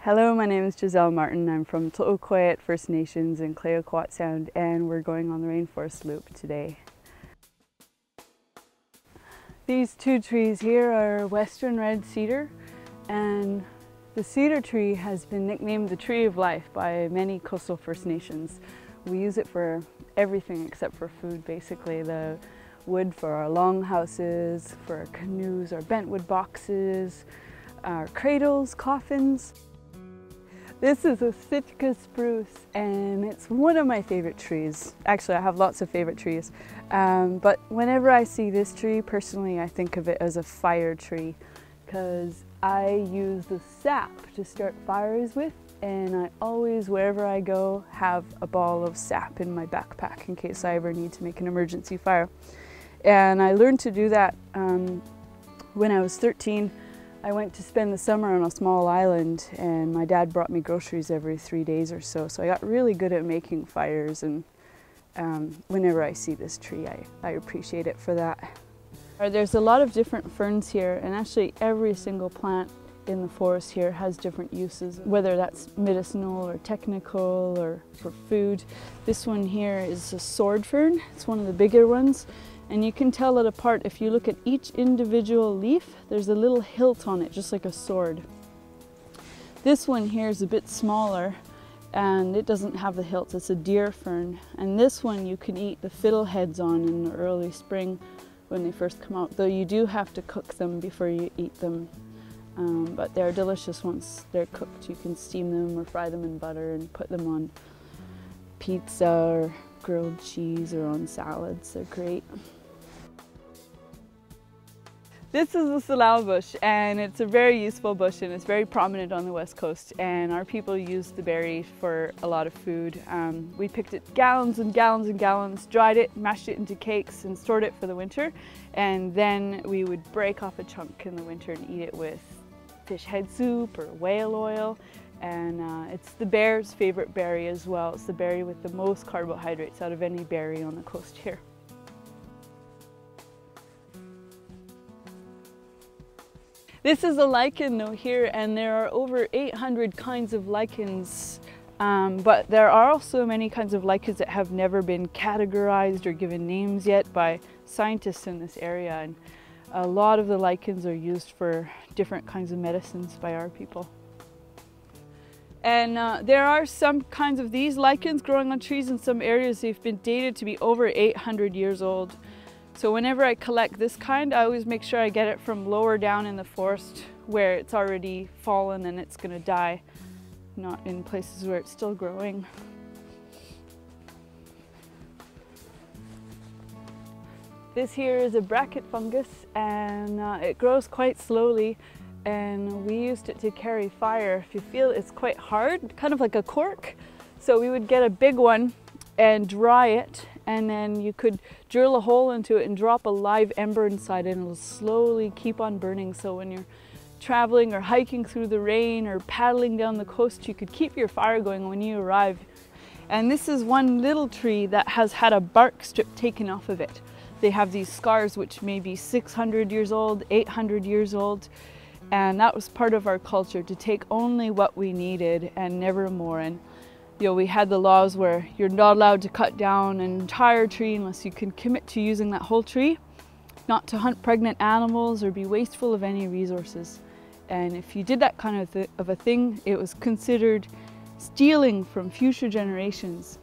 Hello, my name is Gisele Martin. I'm from Tla-Ook First Nations in Tla-Ook Sound, and we're going on the Rainforest Loop today. These two trees here are Western Red Cedar, and the cedar tree has been nicknamed the Tree of Life by many coastal First Nations. We use it for everything except for food, basically. The wood for our longhouses, for our canoes, our bentwood boxes, our cradles, coffins. This is a Sitka spruce, and it's one of my favorite trees. Actually, I have lots of favorite trees, but whenever I see this tree, personally, I think of it as a fire tree because I use the sap to start fires with, and I always, wherever I go, have a ball of sap in my backpack in case I ever need to make an emergency fire. And I learned to do that when I was 13. I went to spend the summer on a small island, and my dad brought me groceries every 3 days or so. So I got really good at making fires, and whenever I see this tree, I appreciate it for that. There's a lot of different ferns here, and actually every single plant in the forest here has different uses, whether that's medicinal or technical or for food. This one here is a sword fern. It's one of the bigger ones. And you can tell it apart. If you look at each individual leaf, there's a little hilt on it, just like a sword. This one here is a bit smaller, and it doesn't have the hilt. It's a deer fern. And this one you can eat the fiddleheads on in the early spring when they first come out, though you do have to cook them before you eat them. But they're delicious once they're cooked. You can steam them or fry them in butter and put them on pizza or grilled cheese or on salads. They're great. This is a salal bush, and it's a very useful bush, and it's very prominent on the west coast, and our people use the berry for a lot of food. We picked it gallons and gallons and gallons, dried it, mashed it into cakes and stored it for the winter, and then we would break off a chunk in the winter and eat it with fish head soup or whale oil. And it's the bear's favorite berry as well. It's the berry with the most carbohydrates out of any berry on the coast here. This is a lichen though here, and there are over 800 kinds of lichens, but there are also many kinds of lichens that have never been categorized or given names yet by scientists in this area, and a lot of the lichens are used for different kinds of medicines by our people. And there are some kinds of these lichens growing on trees in some areas. They've been dated to be over 800 years old. So whenever I collect this kind, I always make sure I get it from lower down in the forest where it's already fallen and it's going to die, not in places where it's still growing. This here is a bracket fungus, and it grows quite slowly, and we used it to carry fire. If you feel it's quite hard, kind of like a cork. So we would get a big one and dry it, and then you could drill a hole into it and drop a live ember inside it, and it'll slowly keep on burning. So when you're traveling or hiking through the rain or paddling down the coast, you could keep your fire going when you arrive. And this is one little tree that has had a bark strip taken off of it. They have these scars which may be 600 years old, 800 years old. And that was part of our culture, to take only what we needed and never more. And you know, we had the laws where you're not allowed to cut down an entire tree unless you can commit to using that whole tree, not to hunt pregnant animals or be wasteful of any resources. And if you did that kind of a thing, it was considered stealing from future generations.